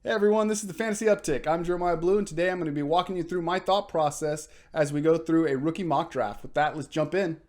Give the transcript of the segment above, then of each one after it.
Hey everyone, this is the Fantasy Uptick. I'm Jeremiah Blue, and today I'm going to be walking you through my thought process as we go through a rookie mock draft. With that, let's jump in.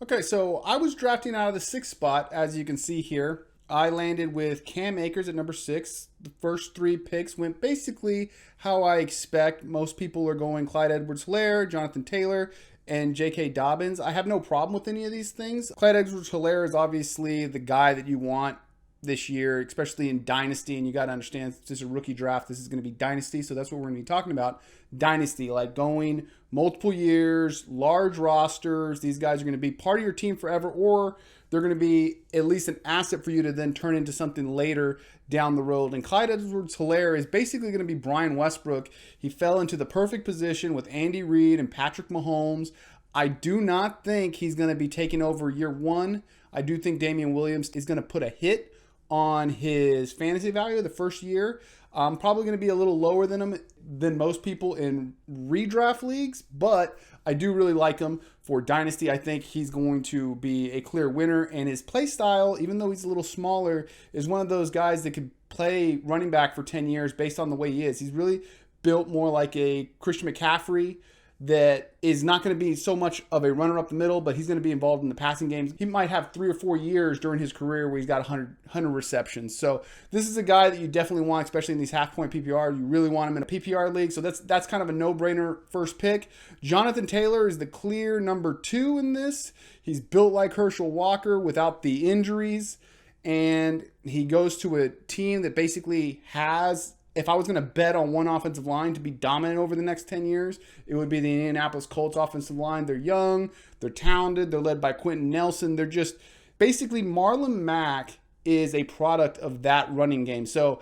Okay, so I was drafting out of the 6th spot, as you can see here. I landed with Cam Akers at number 6. The first 3 picks went basically how I expect. Most people are going Clyde Edwards-Helaire, Jonathan Taylor, and J.K. Dobbins. I have no problem with any of these things. Clyde Edwards-Helaire is obviously the guy that you want this year, especially in Dynasty, and you got to understand this is a rookie draft. This is going to be Dynasty, so that's what we're going to be talking about. Dynasty, like going multiple years, large rosters. These guys are going to be part of your team forever, or they're going to be at least an asset for you to then turn into something later down the road. And Clyde Edwards-Helaire is basically going to be Brian Westbrook. He fell into the perfect position with Andy Reid and Patrick Mahomes. I do not think he's going to be taking over year 1. I do think Damian Williams is going to put a hit on his fantasy value the first year. Probably going to be a little lower than most people in redraft leagues, but I do really like him for Dynasty. I think he's going to be a clear winner, and his play style, even though he's a little smaller, is one of those guys that could play running back for 10 years based on the way he is. He's really built more like a Christian McCaffrey that is not going to be so much of a runner up the middle, but he's going to be involved in the passing games. He might have 3 or 4 years during his career where he's got 100 receptions. So this is a guy that you definitely want, especially in these half-point PPR. You really want him in a PPR league, so that's kind of a no-brainer first pick. Jonathan Taylor is the clear number 2 in this. He's built like Herschel Walker without the injuries, and he goes to a team that basically has... If I was going to bet on one offensive line to be dominant over the next 10 years, it would be the Indianapolis Colts offensive line. They're young, they're talented, they're led by Quentin Nelson. They're just basically Marlon Mack is a product of that running game. So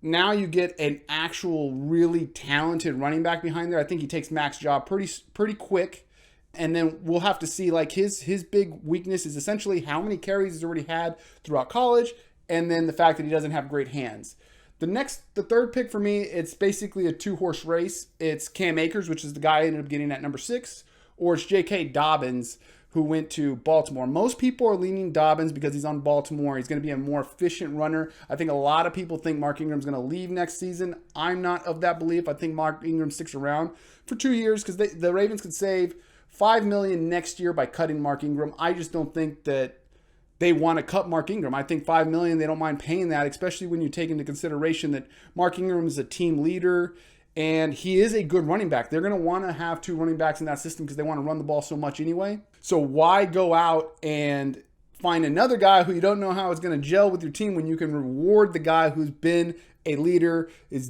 now you get an actual really talented running back behind there. I think he takes Mack's job pretty quick. And then we'll have to see, like, his big weakness is essentially how many carries he's already had throughout college, and then the fact that he doesn't have great hands. The third pick for me, it's basically a 2-horse race. It's Cam Akers, which is the guy I ended up getting at number 6, or it's J.K. Dobbins, who went to Baltimore. Most people are leaning Dobbins because he's on Baltimore. He's going to be a more efficient runner. I think a lot of people think Mark Ingram's going to leave next season. I'm not of that belief. I think Mark Ingram sticks around for 2 years because the Ravens could save $5 million next year by cutting Mark Ingram. I just don't think that they want to cut Mark Ingram. I think $5 million, they don't mind paying that, especially when you take into consideration that Mark Ingram is a team leader and he is a good running back. They're going to want to have 2 running backs in that system because they want to run the ball so much anyway. So why go out and find another guy who you don't know how it's going to gel with your team when you can reward the guy who's been a leader, is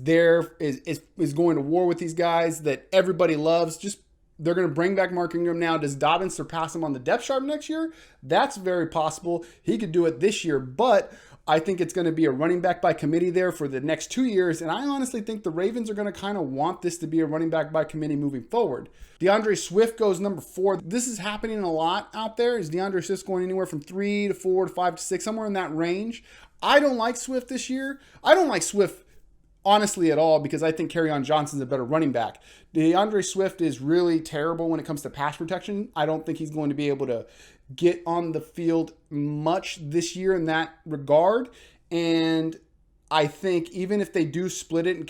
going to war with these guys that everybody loves? They're going to bring back Mark Ingram now. Does Dobbins surpass him on the depth chart next year? That's very possible. He could do it this year, but I think it's going to be a running back by committee there for the next 2 years, and I honestly think the Ravens are going to kind of want this to be a running back by committee moving forward. DeAndre Swift goes number 4. This is happening a lot out there. Is DeAndre Swift going anywhere from 3 to 4 to 5 to 6, somewhere in that range? I don't like Swift this year. I don't like Swift honestly at all because I think Kerryon Johnson's a better running back. DeAndre Swift is really terrible when it comes to pass protection. I don't think he's going to be able to get on the field much this year in that regard. And I think even if they do split it and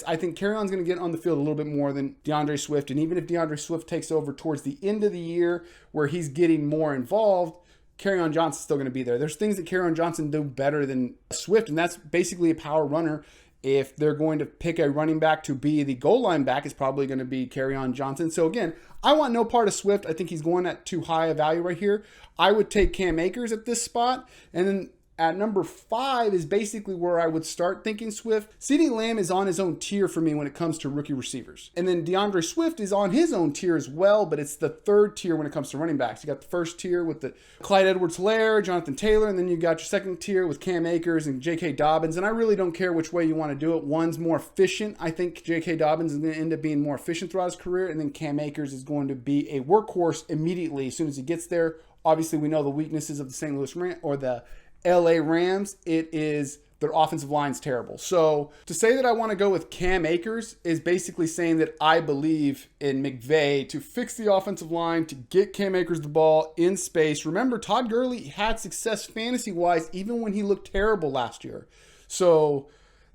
I think Kerryon's going to get on the field a little bit more than DeAndre Swift. And even if DeAndre Swift takes over towards the end of the year where he's getting more involved, Kerryon Johnson's still going to be there. There's things that Kerryon Johnson do better than Swift, and that's basically a power runner. If they're going to pick a running back to be the goal line back, it's probably going to be Kerryon Johnson. So again, I want no part of Swift. I think he's going at too high a value right here. I would take Cam Akers at this spot. And then at number 5 is basically where I would start thinking Swift. CeeDee Lamb is on his own tier for me when it comes to rookie receivers. And then DeAndre Swift is on his own tier as well, but it's the 3rd tier when it comes to running backs. You got the first tier with the Clyde Edwards-Helaire, Jonathan Taylor, and then you got your 2nd tier with Cam Akers and J.K. Dobbins. And I really don't care which way you want to do it. One's more efficient. I think J.K. Dobbins is going to end up being more efficient throughout his career, and then Cam Akers is going to be a workhorse immediately as soon as he gets there. Obviously, we know the weaknesses of the St. Louis Rams or the LA Rams. It is their offensive line's terrible. So to say that I want to go with Cam Akers is basically saying that I believe in McVay to fix the offensive line, to get Cam Akers the ball in space. Remember, Todd Gurley had success fantasy-wise even when he looked terrible last year. So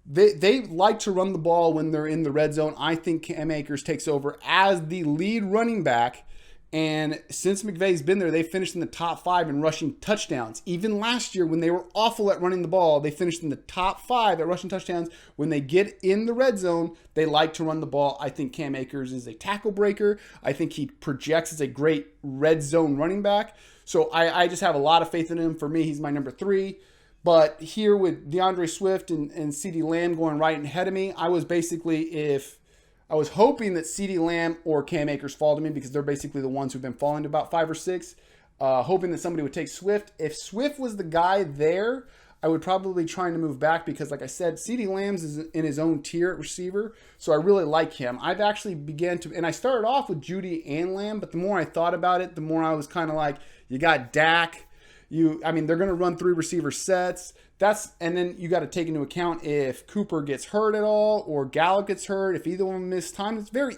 they like to run the ball when they're in the red zone. I think Cam Akers takes over as the lead running back. And since McVay's been there, they finished in the top 5 in rushing touchdowns. Even last year, when they were awful at running the ball, they finished in the top 5 at rushing touchdowns. When they get in the red zone, they like to run the ball. I think Cam Akers is a tackle breaker. I think he projects as a great red zone running back. So I just have a lot of faith in him. For me, he's my number 3. But here with DeAndre Swift and CeeDee Lamb going right ahead of me, I was hoping that CeeDee Lamb or Cam Akers fall to me because they're basically the ones who've been falling to about 5 or 6. Hoping that somebody would take Swift. If Swift was the guy there, I would probably try to move back because, like I said, CeeDee Lamb's is in his own tier at receiver, so I really like him. I've actually and I started off with Jeudy and Lamb, but the more I thought about it, the more I was kind of like, you got Dak. They're going to run 3 receiver sets. And then you got to take into account if Cooper gets hurt at all or Gallup gets hurt. If either one miss time, it's very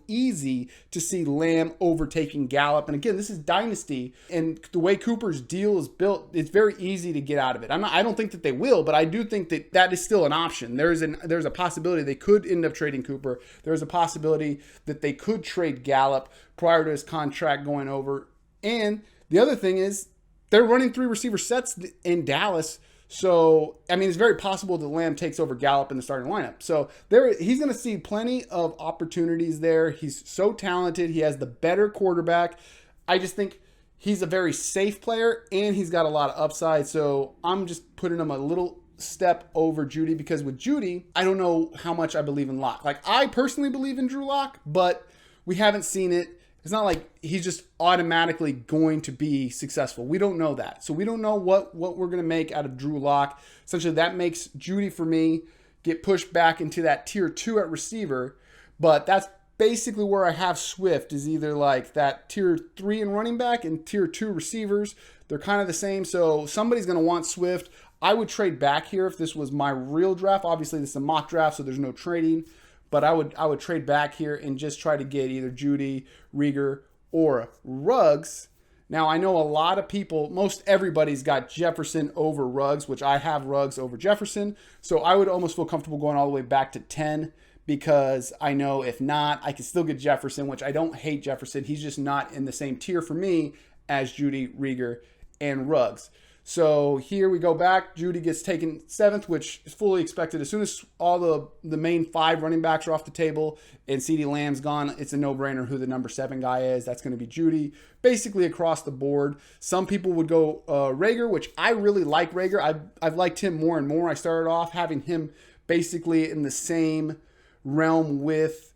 easy to see Lamb overtaking Gallup. And again, this is Dynasty, and the way Cooper's deal is built, it's very easy to get out of it. I don't think that they will, but I do think that is still an option. There's a possibility they could end up trading Cooper. There's a possibility that they could trade Gallup prior to his contract going over. And the other thing is they're running 3 receiver sets in Dallas. So, it's very possible that Lamb takes over Gallup in the starting lineup. So, he's going to see plenty of opportunities there. He's so talented. He has the better quarterback. I just think he's a very safe player, and he's got a lot of upside. So, I'm just putting him a little step over Jeudy because with Jeudy, I don't know how much I believe in Lock. Like, I personally believe in Drew Lock, but we haven't seen it. It's not like he's just automatically going to be successful. We don't know that. So we don't know what we're going to make out of Drew Lock. Essentially, that makes Jeudy, for me, get pushed back into that tier 2 at receiver. But that's basically where I have Swift, is either like that tier 3 in running back and tier 2 receivers. They're kind of the same. So somebody's going to want Swift. I would trade back here if this was my real draft. Obviously, this is a mock draft, so there's no trading. But I would trade back here and just try to get either Jeudy, Rieger, or Ruggs. Now, I know a lot of people, most everybody's got Jefferson over Ruggs, which I have Ruggs over Jefferson. So I would almost feel comfortable going all the way back to 10 because I know if not, I can still get Jefferson, which I don't hate Jefferson. He's just not in the same tier for me as Jeudy, Rieger, and Ruggs. So here we go back. Jeudy gets taken 7th, which is fully expected. As soon as all the main 5 running backs are off the table and CeeDee Lamb's gone, it's a no-brainer who the number 7 guy is. That's going to be Jeudy, basically across the board. Some people would go Rieger, which I really like Rieger. I've liked him more and more. I started off having him basically in the same realm with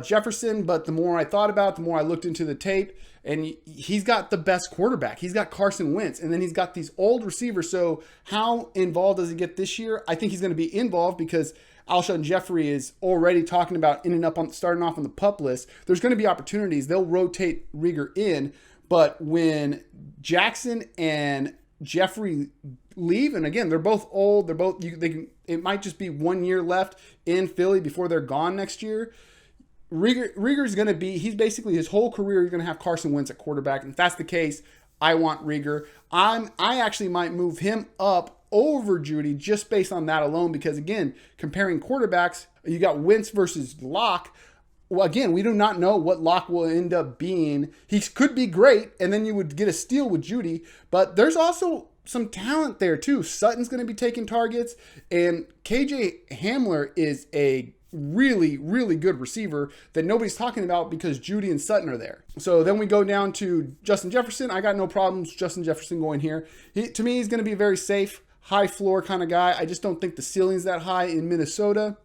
Jefferson, but the more I thought about it, the more I looked into the tape, and he's got the best quarterback. He's got Carson Wentz, and then he's got these old receivers. So how involved does he get this year? I think he's going to be involved because Alshon Jeffrey is already talking about starting off on the PUP list. There's going to be opportunities. They'll rotate Rieger in, but when Jackson and Jeffrey leave, and again, they're both old. It might just be 1 year left in Philly before they're gone next year. Rieger's going to be, he's basically his whole career, he's going to have Carson Wentz at quarterback. And if that's the case, I want Rieger. I actually might move him up over Jeudy just based on that alone because, again, comparing quarterbacks, you got Wentz versus Lock. Well, again, we do not know what Lock will end up being. He could be great, and then you would get a steal with Jeudy, but there's also some talent there too. Sutton's going to be taking targets, and KJ Hamler is a really, really good receiver that nobody's talking about because Jeudy and Sutton are there. So then we go down to Justin Jefferson. I got no problems Justin Jefferson going here. To me, he's going to be a very safe, high floor kind of guy. I just don't think the ceiling's that high in Minnesota.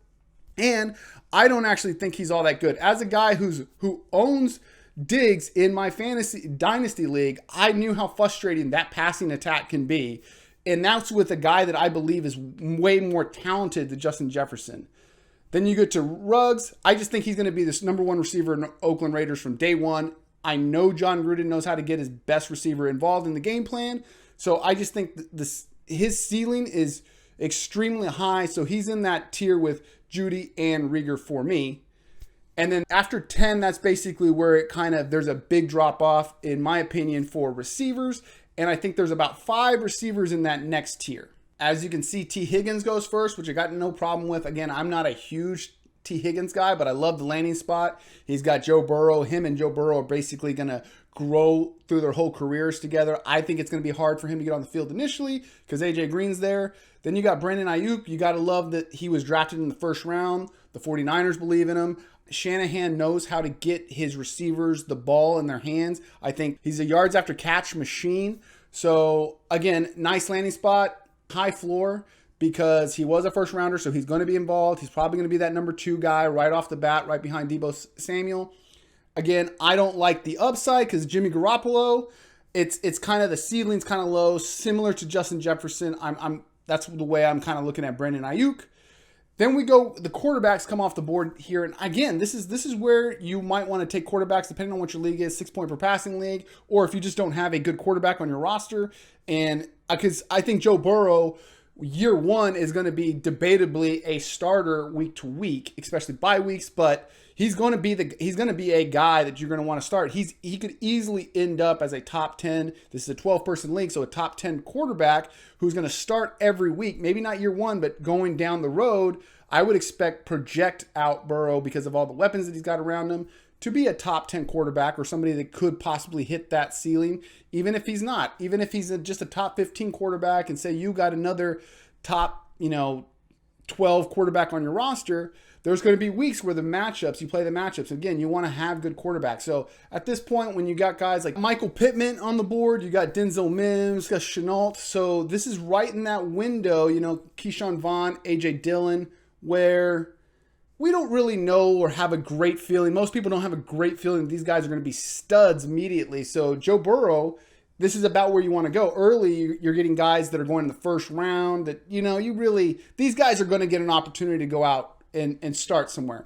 And I don't actually think he's all that good. As a guy who owns Diggs in my fantasy dynasty league, I knew how frustrating that passing attack can be. And that's with a guy that I believe is way more talented than Justin Jefferson. Then you get to Ruggs. I just think he's going to be this number 1 receiver in Oakland Raiders from day one. I know John Gruden knows how to get his best receiver involved in the game plan. So I just think his ceiling is extremely high. So he's in that tier with Jeudy and Rieger for me. And then after 10, that's basically where it there's a big drop off, in my opinion, for receivers. And I think there's about 5 receivers in that next tier. As you can see, T. Higgins goes first, which I got no problem with. Again, I'm not a huge T. Higgins guy, but I love the landing spot. He's got Joe Burrow. Him and Joe Burrow are basically going to grow through their whole careers together. I think it's going to be hard for him to get on the field initially because A.J. Green's there. Then you got Brandon Ayuk. You got to love that he was drafted in the first round. The 49ers believe in him. Shanahan knows how to get his receivers the ball in their hands. I think he's a yards after catch machine. So again, nice landing spot, high floor, because he was a first rounder, so he's going to be involved. He's probably going to be that number 2 guy right off the bat, right behind Deebo Samuel. Again, I don't like the upside because Jimmy Garoppolo, it's kind of the ceiling's kind of low, similar to Justin Jefferson. That's the way I'm kind of looking at Brandon Ayuk. Then we go, the quarterbacks come off the board here. And again, this is where you might want to take quarterbacks depending on what your league is, 6-point per passing league, or if you just don't have a good quarterback on your roster. And because I think Joe Burrow, year 1 is going to be debatably a starter week to week, especially bye weeks, but he's going to be a guy that you're going to want to start. He could easily end up as a top 10. This is a 12-person league, so a top 10 quarterback who's going to start every week. Maybe not year 1, but going down the road, I would expect project out Burrow because of all the weapons that he's got around him to be a top 10 quarterback or somebody that could possibly hit that ceiling, even if he's not. Even if he's just a top 15 quarterback and say you got another top, 12 quarterback on your roster, there's going to be weeks where you play the matchups. Again, you want to have good quarterbacks. So at this point, when you got guys like Michael Pittman on the board, you got Denzel Mintz, you got Shenault. So this is right in that window, Keyshawn Vaughn, A.J. Dillon, where we don't really know or have a great feeling. Most people don't have a great feeling that these guys are going to be studs immediately. So Joe Burrow, this is about where you want to go. Early, you're getting guys that are going in the first round that, these guys are going to get an opportunity to go out and start somewhere.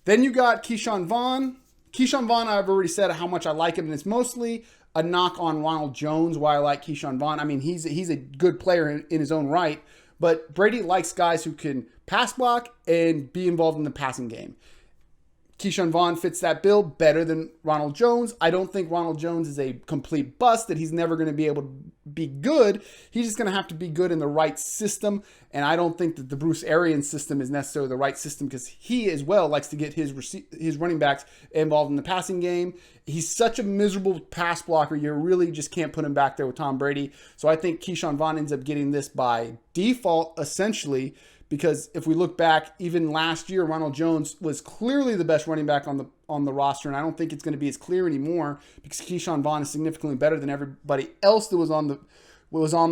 Then you got Keyshawn Vaughn. Keyshawn Vaughn, I've already said how much I like him, and it's mostly a knock on Ronald Jones why I like Keyshawn Vaughn. I mean, he's a good player in his own right, but Brady likes guys who can pass block and be involved in the passing game. Keyshawn Vaughn fits that bill better than Ronald Jones. I don't think Ronald Jones is a complete bust, that he's never going to be able to be good. He's just going to have to be good in the right system. And I don't think that the Bruce Arians system is necessarily the right system because he as well likes to get his running backs involved in the passing game. He's such a miserable pass blocker. You really just can't put him back there with Tom Brady. So I think Keyshawn Vaughn ends up getting this by default, essentially, because if we look back, even last year, Ronald Jones was clearly the best running back on the roster, and I don't think it's going to be as clear anymore because Keyshawn Vaughn is significantly better than everybody else that was on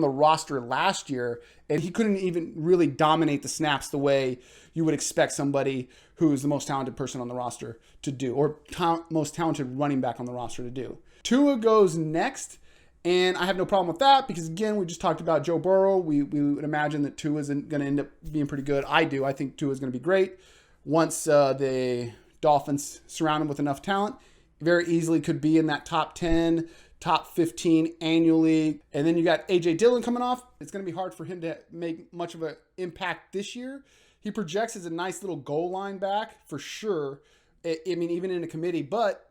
the roster last year, and he couldn't even really dominate the snaps the way you would expect somebody who's the most talented person on the roster to do, or most talented running back on the roster to do. Tua goes next. And I have no problem with that because, again, we just talked about Joe Burrow. We would imagine that Tua is going to end up being pretty good. I do. I think Tua is going to be great. Once the Dolphins surround him with enough talent, very easily could be in that top 10, top 15 annually. And then you got A.J. Dillon coming off. It's going to be hard for him to make much of an impact this year. He projects as a nice little goal line back for sure. I mean, even in a committee. But,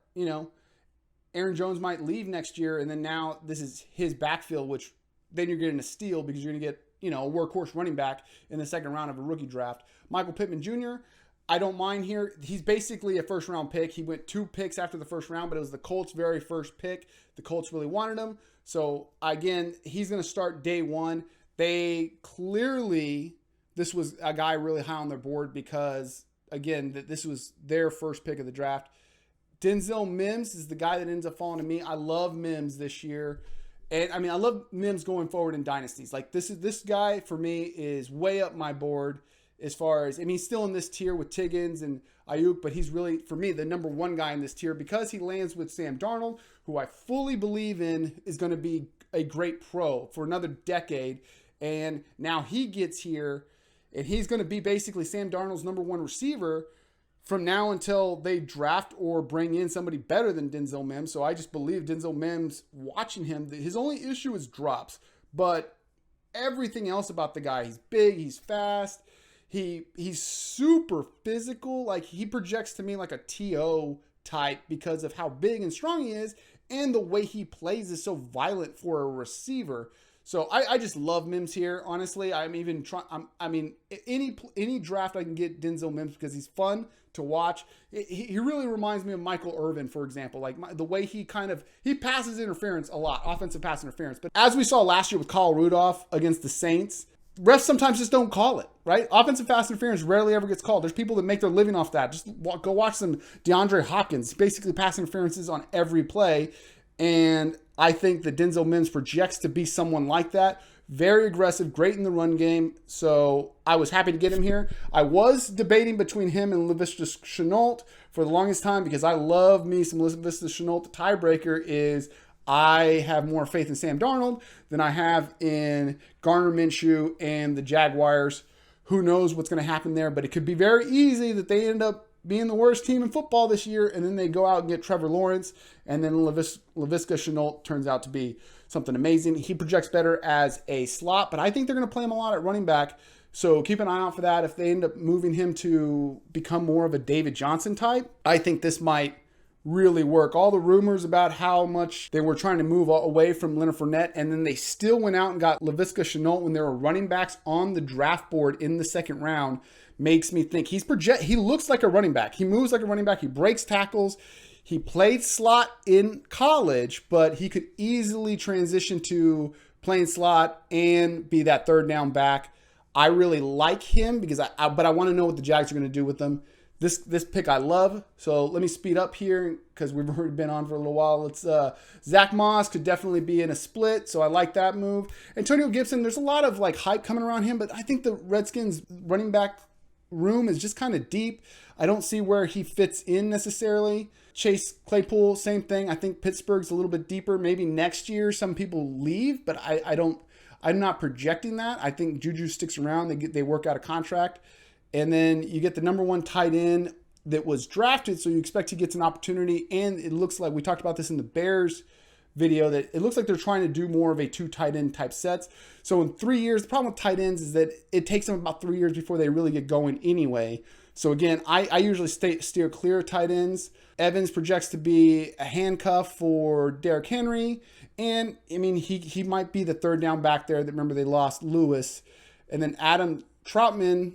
Aaron Jones might leave next year, and then now this is his backfield, which then you're getting a steal because you're going to get, a workhorse running back in the second round of a rookie draft. Michael Pittman Jr., I don't mind here. He's basically a first-round pick. He went 2 picks after the first round, but it was the Colts' very first pick. The Colts really wanted him. So, again, he's going to start day 1. They clearly, this was a guy really high on their board because, again, this was their first pick of the draft. Denzel Mintz is the guy that ends up falling to me. I love Mims this year. And I mean, I love Mims going forward in dynasties. Like this guy for me is way up my board as far as, he's still in this tier with Higgins and Ayuk, but he's really, for me, the number 1 guy in this tier because he lands with Sam Darnold, who I fully believe in is going to be a great pro for another decade. And now he gets here and he's going to be basically Sam Darnold's number 1 receiver from now until they draft or bring in somebody better than Denzel Mims. So I just believe Denzel Mims, watching him, his only issue is drops. But everything else about the guy. He's big, he's fast, he's super physical. Like, he projects to me like a TO type because of how big and strong he is, and the way he plays is so violent for a receiver. So I just love Mims here. Honestly, I'm even trying. I mean, any draft I can get Denzel Mims because he's fun to watch. He really reminds me of Michael Irvin, for example. Like the way he passes interference a lot, offensive pass interference. But as we saw last year with Kyle Rudolph against the Saints, refs sometimes just don't call it, right? Offensive pass interference rarely ever gets called. There's people that make their living off that. Just go watch some DeAndre Hopkins. Basically, pass interferences on every play. And I think that Denzel Mims projects to be someone like that. Very aggressive, great in the run game. So I was happy to get him here. I was debating between him and Laviska Shenault for the longest time because I love me some Laviska Shenault. The tiebreaker is I have more faith in Sam Darnold than I have in Gardner Minshew and the Jaguars. Who knows what's going to happen there, but it could be very easy that they end up being the worst team in football this year, and then they go out and get Trevor Lawrence, and then Laviska Shenault turns out to be something amazing. He projects better as a slot, but I think they're going to play him a lot at running back, so keep an eye out for that. If they end up moving him to become more of a David Johnson type, I think this might really work. All the rumors about how much they were trying to move away from Leonard Fournette, and then they still went out and got Laviska Shenault when there were running backs on the draft board in the second round, makes me think he looks like a running back. He moves like a running back. He breaks tackles. He played slot in college, but he could easily transition to playing slot and be that third down back. I really like him because but I want to know what the Jags are going to do with him. This pick I love. So let me speed up here because we've already been on for a little while. Let's Zach Moss could definitely be in a split, so I like that move. Antonio Gibson, there's a lot of like hype coming around him, but I think the Redskins running back room is just kind of deep. I don't see where he fits in necessarily. Chase Claypool, same thing. I think Pittsburgh's a little bit deeper. Maybe next year some people leave, but I'm not projecting that. I think Juju sticks around. They work out a contract. And then you get the number one tight end that was drafted, so you expect he gets an opportunity. And it looks like, we talked about this in the Bears video, that it looks like they're trying to do more of a 2 tight end type sets. So in 3 years, the problem with tight ends is that it takes them about 3 years before they really get going anyway. So again, I usually steer clear of tight ends. Evans projects to be a handcuff for Derrick Henry. And I mean, he might be the third down back there. Remember, they lost Lewis. And then Adam Troutman,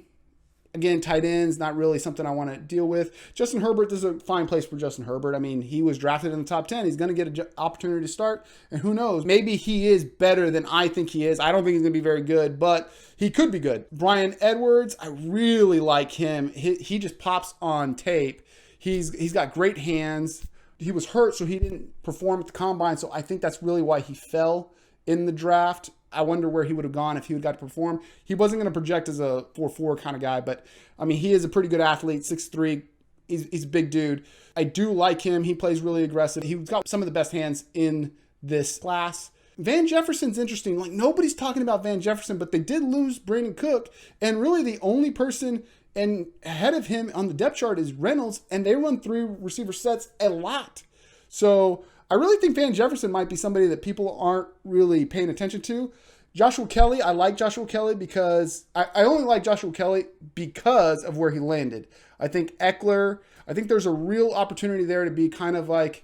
again, tight ends, not really something I want to deal with. Justin Herbert, this is a fine place for Justin Herbert. I mean, he was drafted in the top 10. He's going to get an opportunity to start. And who knows, maybe he is better than I think he is. I don't think he's going to be very good, but he could be good. Bryan Edwards, I really like him. He just pops on tape. He's got great hands. He was hurt, so he didn't perform at the combine. So I think that's really why he fell in the draft. I wonder where he would have gone if he would got to perform. He wasn't going to project as a 4.4 kind of guy, but I mean, he is a pretty good athlete, 6'3". He's a big dude. I do like him. He plays really aggressive. He's got some of the best hands in this class. Van Jefferson's interesting. Like, nobody's talking about Van Jefferson, but they did lose Brandon Cook, and really the only person ahead of him on the depth chart is Reynolds, and they run 3 receiver sets a lot. So I really think Van Jefferson might be somebody that people aren't really paying attention to. Joshua Kelly, I like Joshua Kelly because I only like Joshua Kelly because of where he landed. I think there's a real opportunity there to be kind of like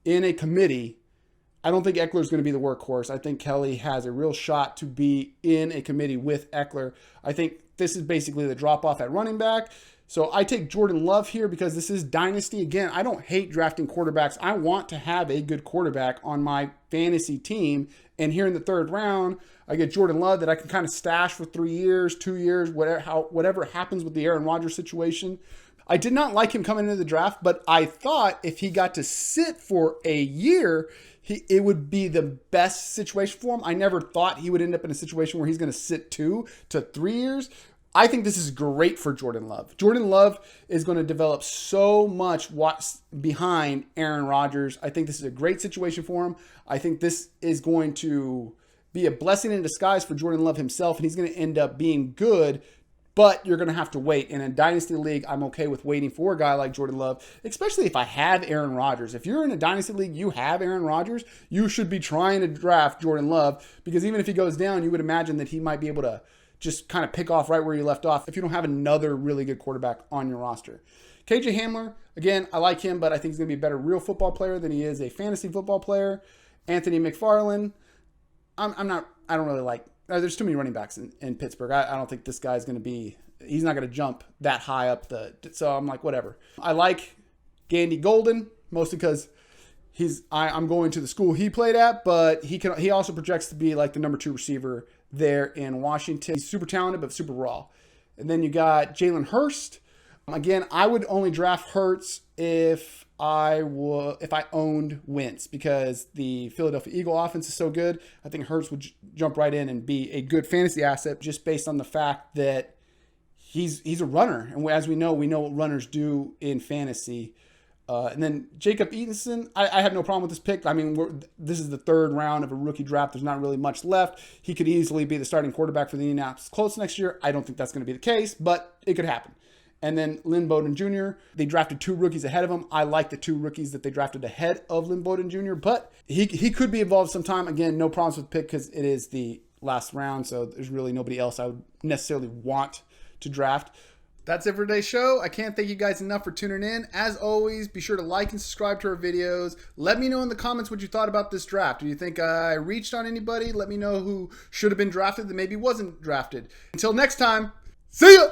in a committee. I don't think Eckler's going to be the workhorse. I think Kelly has a real shot to be in a committee with Eckler. I think this is basically the drop-off at running back. So I take Jordan Love here because this is Dynasty. Again, I don't hate drafting quarterbacks. I want to have a good quarterback on my fantasy team. And here in the third round, I get Jordan Love that I can kind of stash for 3 years, 2 years, whatever happens with the Aaron Rodgers situation. I did not like him coming into the draft, but I thought if he got to sit for a year, it would be the best situation for him. I never thought he would end up in a situation where he's going to sit 2 to 3 years. I think this is great for Jordan Love. Jordan Love is going to develop so much behind Aaron Rodgers. I think this is a great situation for him. I think this is going to be a blessing in disguise for Jordan Love himself, and he's going to end up being good but you're going to have to wait. In a Dynasty League, I'm okay with waiting for a guy like Jordan Love, especially if I have Aaron Rodgers. If you're in a Dynasty League, you have Aaron Rodgers, you should be trying to draft Jordan Love, because even if he goes down, you would imagine that he might be able to just kind of pick off right where you left off if you don't have another really good quarterback on your roster. KJ Hamler, again, I like him, but I think he's going to be a better real football player than he is a fantasy football player. Anthony McFarland, I don't really like. There's too many running backs in Pittsburgh. I don't think this guy's going to be, he's not going to jump that high up so I'm like, whatever. I like Gandy Golden, mostly because I'm going to the school he played at, but he also projects to be like the number 2 receiver there in Washington. He's super talented, but super raw. And then you got Jalen Hurst. Again, I would only draft Hurts if I owned Wentz, because the Philadelphia Eagle offense is so good. I think Hurts would jump right in and be a good fantasy asset just based on the fact that he's a runner. And as we know what runners do in fantasy. And then Jacob Eason, I have no problem with this pick. I mean, this is the 3rd round of a rookie draft. There's not really much left. He could easily be the starting quarterback for the Indianapolis Colts next year. I don't think that's going to be the case, but it could happen. And then Lynn Bowden Jr., they drafted 2 rookies ahead of him. I like the 2 rookies that they drafted ahead of Lynn Bowden Jr., but he could be involved sometime. Again, no problems with the pick because it is the last round, so there's really nobody else I would necessarily want to draft. That's it for today's show. I can't thank you guys enough for tuning in. As always, be sure to like and subscribe to our videos. Let me know in the comments what you thought about this draft. Do you think I reached on anybody? Let me know who should have been drafted that maybe wasn't drafted. Until next time, see ya!